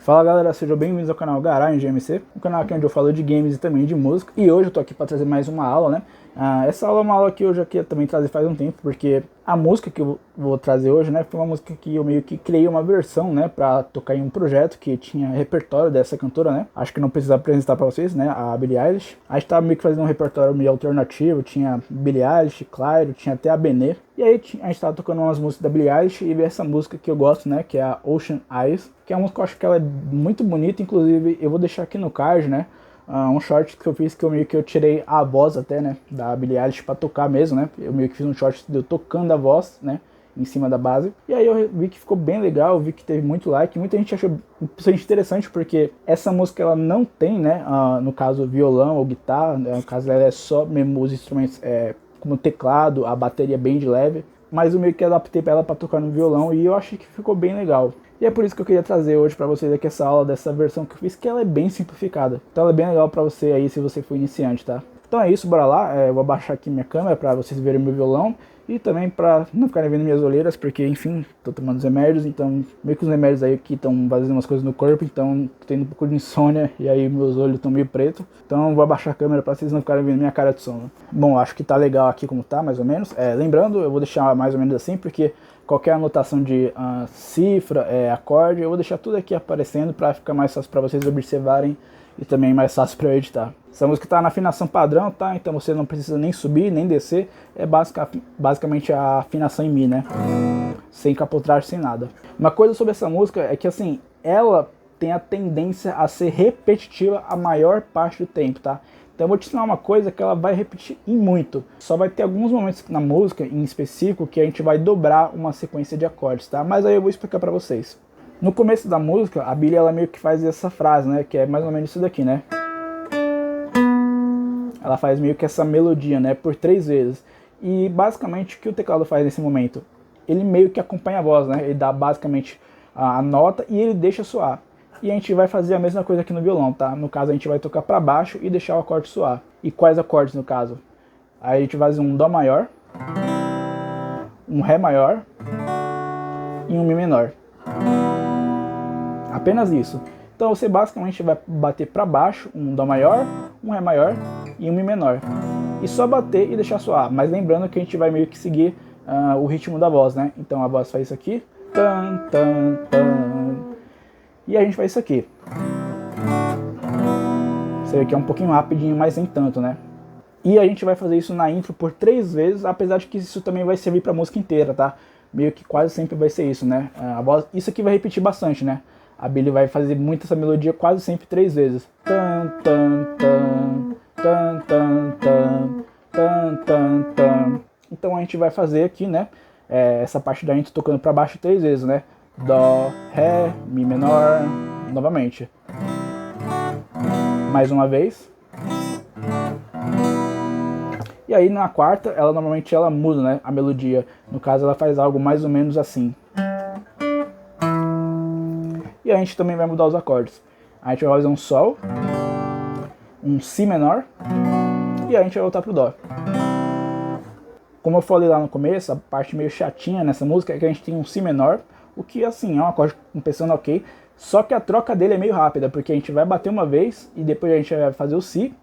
Fala galera, sejam bem-vindos ao canal Garage GMC, um canal aqui onde eu falo de games e também de música. E hoje eu tô aqui para trazer mais uma aula, né? Essa aula é uma aula que eu já queria também trazer faz um tempo, porque a música que eu vou trazer hoje, né, foi uma música que eu meio que criei uma versão, né, para tocar em um projeto que tinha repertório dessa cantora, né? Acho que não precisa apresentar para vocês, né, a Billie Eilish. A gente tava meio que fazendo um repertório meio alternativo, tinha Billie Eilish, Clairo, tinha até a Benê. E aí a gente tava tocando umas músicas da Billie Eilish e essa música que eu gosto, né, que é a Ocean Eyes, que é uma música que eu acho que ela é muito bonita, inclusive eu vou deixar aqui no card, né, um short que eu fiz que eu meio que eu tirei a voz até, né, da Billie Eilish pra tocar mesmo, né, eu meio que fiz um short de eu tocando a voz, né, em cima da base. E aí eu vi que ficou bem legal, vi que teve muito like, muita gente achou bastante interessante, porque essa música ela não tem, né, no caso violão ou guitarra, né, no caso ela é só mesmo os instrumentos, como teclado, a bateria bem de leve, mas eu meio que adaptei ela para tocar no violão e eu achei que ficou bem legal. E é por isso que eu queria trazer hoje para vocês aqui essa aula dessa versão que eu fiz, que ela é bem simplificada. Então ela é bem legal para você aí se você for iniciante, tá? Então é isso, bora lá. Eu vou abaixar aqui minha câmera para vocês verem meu violão e também para não ficarem vendo minhas olheiras, porque enfim, tô tomando os remédios, então meio que os remédios aí que estão fazendo umas coisas no corpo, então tô tendo um pouco de insônia e aí meus olhos estão meio preto. Então vou abaixar a câmera para vocês não ficarem vendo minha cara de sono. Bom, acho que tá legal aqui como tá, mais ou menos. Lembrando, eu vou deixar mais ou menos assim, porque qualquer anotação de cifra, acorde, eu vou deixar tudo aqui aparecendo para ficar mais fácil para vocês observarem e também mais fácil para eu editar. Essa música está na afinação padrão, tá? Então você não precisa nem subir, nem descer. É basicamente a afinação em Mi, né? Sem capotragem, sem nada. Uma coisa sobre essa música é que, assim, ela tem a tendência a ser repetitiva a maior parte do tempo, tá? Então eu vou te ensinar uma coisa que ela vai repetir em muito. Só vai ter alguns momentos na música, em específico, que a gente vai dobrar uma sequência de acordes, tá? Mas aí eu vou explicar pra vocês. No começo da música, a Billie ela meio que faz essa frase, né? Que é mais ou menos isso daqui, né? Ela faz meio que essa melodia, né? Por 3 vezes. E basicamente o que o teclado faz nesse momento? Ele meio que acompanha a voz, né? Ele dá basicamente a nota e ele deixa soar. E a gente vai fazer a mesma coisa aqui no violão, tá? No caso a gente vai tocar para baixo e deixar o acorde soar. E quais acordes no caso? Aí a gente vai fazer um Dó maior, um Ré maior e um Mi menor. Apenas isso. Então você basicamente vai bater para baixo um Dó maior, um Ré maior e um Mi menor. E só bater e deixar soar. Mas lembrando que a gente vai meio que seguir o ritmo da voz, né? Então a voz faz isso aqui. Tan, tan, tan. E a gente faz isso aqui. Você vê que é um pouquinho rapidinho, mas nem tanto, né? E a gente vai fazer isso na intro por 3 vezes, apesar de que isso também vai servir para a música inteira, tá? Meio que quase sempre vai ser isso, né? A voz, isso aqui vai repetir bastante, né? A Billie vai fazer muito essa melodia quase sempre 3 vezes. Tan, tan, tan, tan, tan, tan, tan, tan, tan. Então a gente vai fazer aqui, né? Essa parte da intro tocando para baixo 3 vezes, né? Dó, Ré, Mi menor, novamente. Mais uma vez. E aí na quarta, ela normalmente ela muda, né, a melodia. No caso ela faz algo mais ou menos assim. E a gente também vai mudar os acordes. A gente vai fazer um Sol, um Si menor e a gente vai voltar pro Dó. Como eu falei lá no começo, a parte meio chatinha nessa música é que a gente tem um Si menor, o que assim é um acorde pensando ok, só que a troca dele é meio rápida, porque a gente vai bater uma vez e depois a gente vai fazer o Si,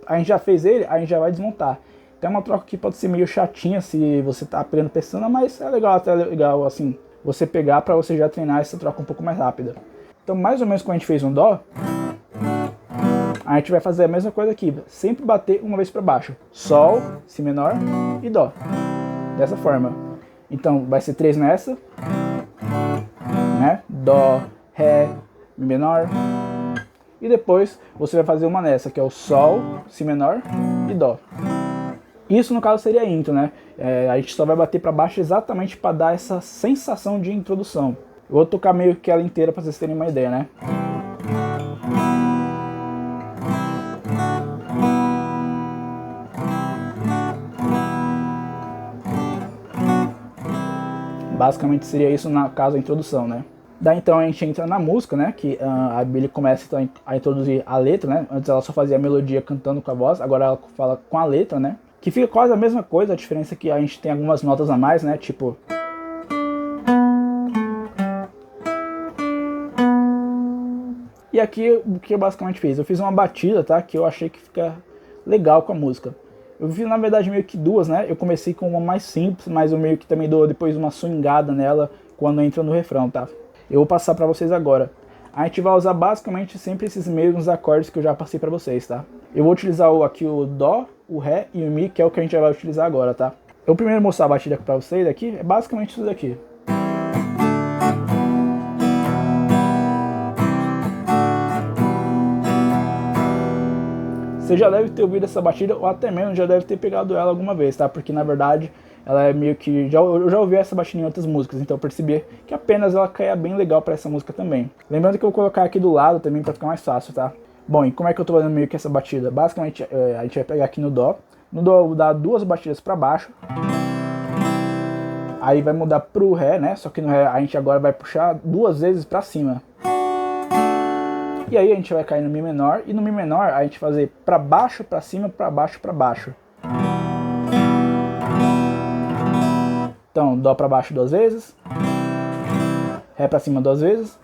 a gente já fez ele, a gente já vai desmontar. Então é uma troca que pode ser meio chatinha se você tá aprendendo pensando, mas é legal, até legal assim, você pegar para você já treinar essa troca um pouco mais rápida. Então mais ou menos quando a gente fez um Dó, a gente vai fazer a mesma coisa aqui, sempre bater uma vez para baixo, Sol, Si menor e Dó, dessa forma. Então vai ser 3 nessa, né? Dó, Ré, Mi menor. E depois você vai fazer uma nessa, que é o Sol, Si menor e Dó. Isso no caso seria a intro, né? A gente só vai bater para baixo exatamente para dar essa sensação de introdução. Eu vou tocar meio que ela inteira para vocês terem uma ideia, né? Basicamente seria isso na caso da introdução, né? Daí então a gente entra na música, né? Que a Billie começa então, a introduzir a letra, né? Antes ela só fazia a melodia cantando com a voz, agora ela fala com a letra, né? Que fica quase a mesma coisa, a diferença é que a gente tem algumas notas a mais, né? Tipo... E aqui o que eu basicamente fiz? Eu fiz uma batida, tá? Que eu achei que fica legal com a música. Eu fiz na verdade meio que duas, né? Eu comecei com uma mais simples, mas eu meio que também dou depois uma swingada nela quando entra no refrão, tá? Eu vou passar pra vocês agora. A gente vai usar basicamente sempre esses mesmos acordes que eu já passei pra vocês, tá? Eu vou utilizar aqui o Dó, o Ré e o Mi, que é o que a gente vai utilizar agora, tá? Eu primeiro mostrar a batida pra vocês aqui, é basicamente isso daqui. Você já deve ter ouvido essa batida, ou até mesmo já deve ter pegado ela alguma vez, tá? Porque na verdade ela é meio que... eu já ouvi essa batida em outras músicas, então eu percebi que apenas ela caia bem legal pra essa música também. Lembrando que eu vou colocar aqui do lado também pra ficar mais fácil, tá? Bom, e como é que eu tô fazendo meio que essa batida? Basicamente a gente vai pegar aqui no Dó. No Dó eu vou dar duas batidas pra baixo. Aí vai mudar pro Ré, né? Só que no Ré a gente agora vai puxar duas vezes pra cima. E aí a gente vai cair no Mi menor, e no Mi menor a gente fazer pra baixo, pra cima, pra baixo, pra baixo. Então, Dó pra baixo duas vezes, Ré pra cima duas vezes,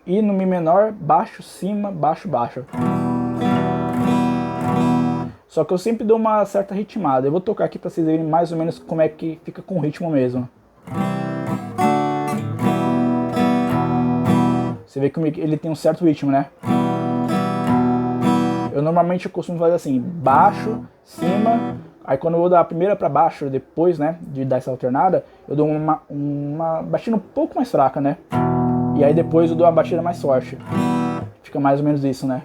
e no Mi menor, baixo, cima, baixo, baixo. Só que eu sempre dou uma certa ritmada. Eu vou tocar aqui pra vocês verem mais ou menos como é que fica com o ritmo mesmo. Você vê que ele tem um certo ritmo, né? Eu normalmente costumo fazer assim, baixo, cima, aí quando eu vou dar a primeira pra baixo, depois, né, de dar essa alternada, eu dou uma batida um pouco mais fraca, né? E aí depois eu dou uma batida mais forte. Fica mais ou menos isso, né?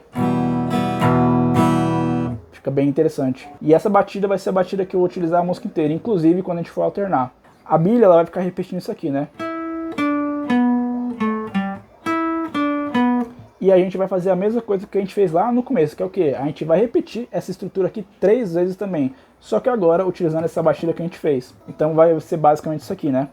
Fica bem interessante. E essa batida vai ser a batida que eu vou utilizar a música inteira, inclusive quando a gente for alternar. A Billy, ela vai ficar repetindo isso aqui, né? E a gente vai fazer a mesma coisa que a gente fez lá no começo, que é o quê? A gente vai repetir essa estrutura aqui 3 vezes também, só que agora utilizando essa batida que a gente fez. Então vai ser basicamente isso aqui, né?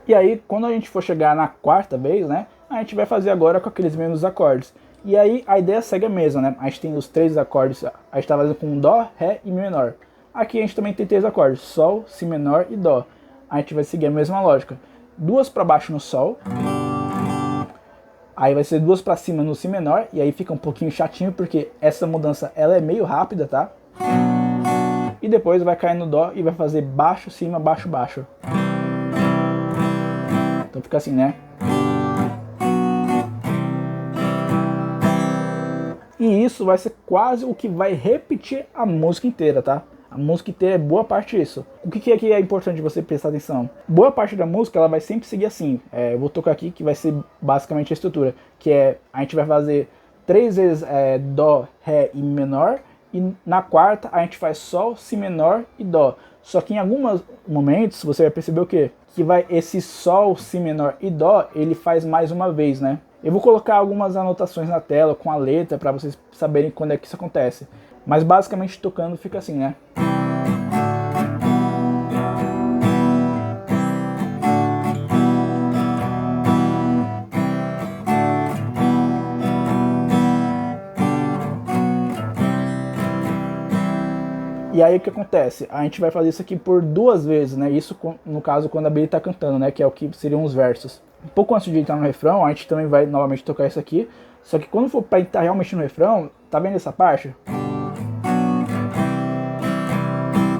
E aí, quando a gente for chegar na quarta vez, né, a gente vai fazer agora com aqueles mesmos acordes. E aí a ideia segue a mesma, né? A gente tem os 3 acordes, a gente tá fazendo com Dó, Ré e Mi menor. Aqui a gente também tem 3 acordes, Sol, Si menor e Dó. A gente vai seguir a mesma lógica. Duas para baixo no Sol, aí vai ser duas para cima no Si menor, e aí fica um pouquinho chatinho porque essa mudança ela é meio rápida, tá? E depois vai cair no Dó e vai fazer baixo, cima, baixo, baixo. Então fica assim, né? E isso vai ser quase o que vai repetir a música inteira, tá? A música inteira é boa parte disso. O que é importante você prestar atenção? Boa parte da música ela vai sempre seguir assim. Eu vou tocar aqui que vai ser basicamente a estrutura. Que é, a gente vai fazer 3 vezes Dó, Ré e Mi menor. E na quarta a gente faz Sol, Si menor e Dó. Só que em alguns momentos você vai perceber o quê? Que esse Sol, Si menor e Dó, ele faz mais uma vez, né? Eu vou colocar algumas anotações na tela com a letra para vocês saberem quando é que isso acontece. Mas basicamente tocando fica assim, né? E aí o que acontece? A gente vai fazer isso aqui por 2 vezes, né? Isso no caso quando a Billy tá cantando, né? Que é o que seriam os versos. Um pouco antes de entrar no refrão, a gente também vai novamente tocar isso aqui. Só que quando for pra entrar realmente no refrão, tá vendo essa parte?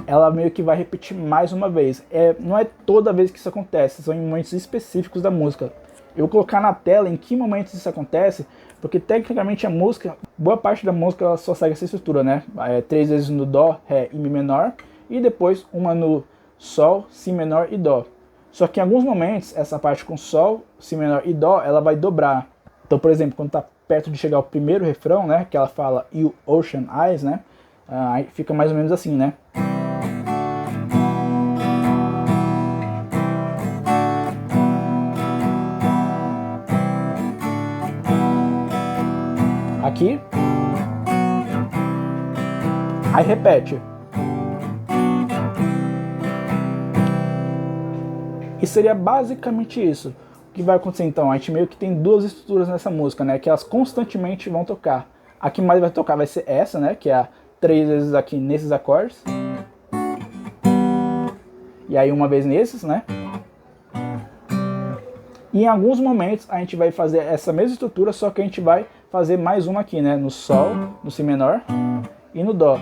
Ela meio que vai repetir mais uma vez. Não é toda vez que isso acontece, são em momentos específicos da música. Eu vou colocar na tela em que momentos isso acontece, porque tecnicamente a música, boa parte da música ela só segue essa estrutura, né? 3 vezes no Dó, Ré e Mi menor, e depois uma no Sol, Si menor e Dó. Só que em alguns momentos, essa parte com Sol, Si menor e Dó, ela vai dobrar. Então, por exemplo, quando tá perto de chegar ao primeiro refrão, né? Que ela fala You Ocean Eyes, né? Aí fica mais ou menos assim, né? Aqui. Aí repete. E seria basicamente isso. O que vai acontecer então? A gente meio que tem 2 estruturas nessa música, né? Que elas constantemente vão tocar. A que mais vai tocar vai ser essa, né? Que é a 3 vezes aqui nesses acordes. E aí uma vez nesses, né? E em alguns momentos a gente vai fazer essa mesma estrutura, só que a gente vai fazer mais uma aqui, né? No Sol, no Si menor e no Dó.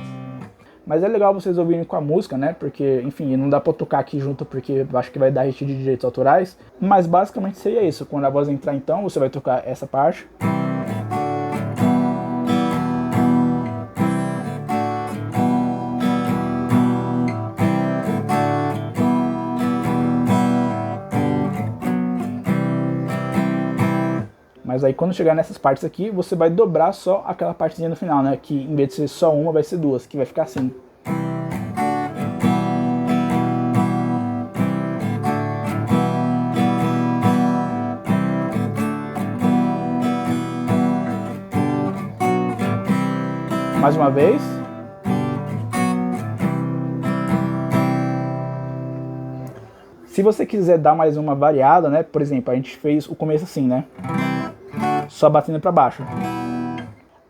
Mas é legal vocês ouvirem com a música, né? Porque, enfim, não dá pra tocar aqui junto porque eu acho que vai dar hit de direitos autorais. Mas basicamente seria isso. Quando a voz entrar então, você vai tocar essa parte. Mas aí quando chegar nessas partes aqui, você vai dobrar só aquela partezinha no final, né? Que em vez de ser só uma, vai ser duas, que vai ficar assim. Mais uma vez. Se você quiser dar mais uma variada, né? Por exemplo, a gente fez o começo assim, né? Só batendo para baixo.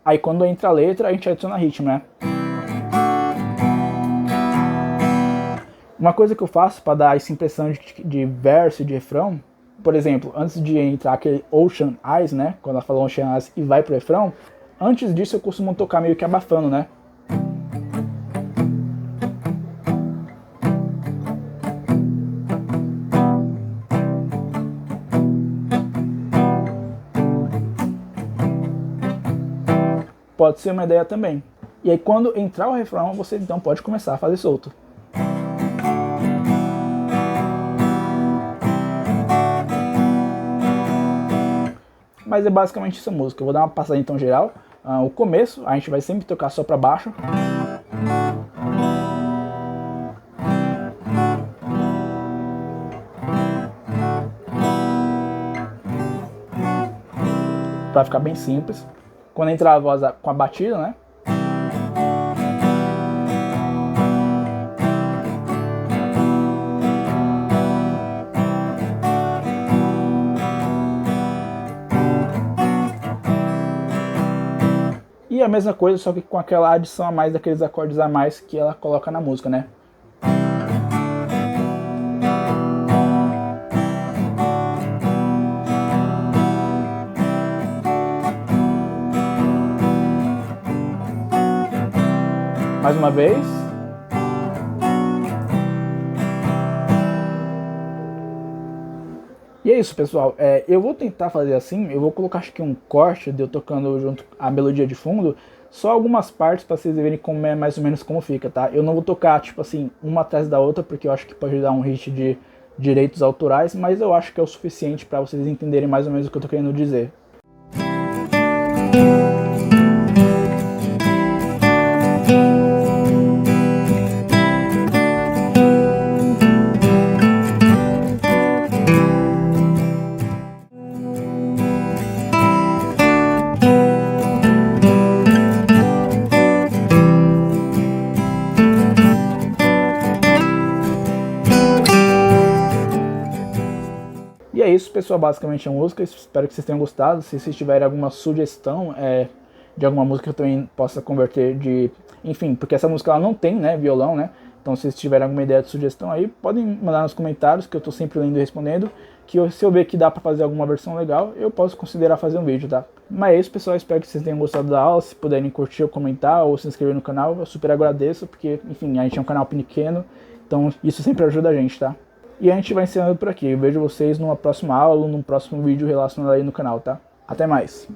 Aí quando entra a letra, a gente adiciona ritmo, né? Uma coisa que eu faço para dar essa impressão de verso e de refrão, por exemplo, antes de entrar aquele Ocean Eyes, né? Quando ela fala Ocean Eyes e vai pro refrão, antes disso eu costumo tocar meio que abafando, né? Pode ser uma ideia também. E aí quando entrar o refrão, você então pode começar a fazer solto. Mas é basicamente essa música. Eu vou dar uma passada então geral. O começo, a gente vai sempre tocar só para baixo. Para ficar bem simples. Quando entrar a voz com a batida, né? E a mesma coisa, só que com aquela adição a mais daqueles acordes a mais que ela coloca na música, né? Mais uma vez. E é isso, pessoal. Eu vou tentar fazer assim. Eu vou colocar acho que um corte de eu tocando junto a melodia de fundo. Só algumas partes para vocês verem como é mais ou menos como fica, tá? Eu não vou tocar, tipo assim, uma atrás da outra, porque eu acho que pode dar um hit de direitos autorais. Mas eu acho que é o suficiente para vocês entenderem mais ou menos o que eu tô querendo dizer. E é isso, pessoal, basicamente a música. Espero que vocês tenham gostado. Se vocês tiverem alguma sugestão de alguma música que eu também possa converter de... Enfim, porque essa música ela não tem, né, violão, né? Então se vocês tiverem alguma ideia de sugestão aí, podem mandar nos comentários, que eu tô sempre lendo e respondendo. Que se eu ver que dá pra fazer alguma versão legal, eu posso considerar fazer um vídeo, tá? Mas é isso, pessoal. Espero que vocês tenham gostado da aula. Se puderem curtir ou comentar ou se inscrever no canal, eu super agradeço. Porque, enfim, a gente é um canal pequeno. Então isso sempre ajuda a gente, tá? E a gente vai encerrando por aqui. Eu vejo vocês numa próxima aula ou num próximo vídeo relacionado aí no canal, tá? Até mais!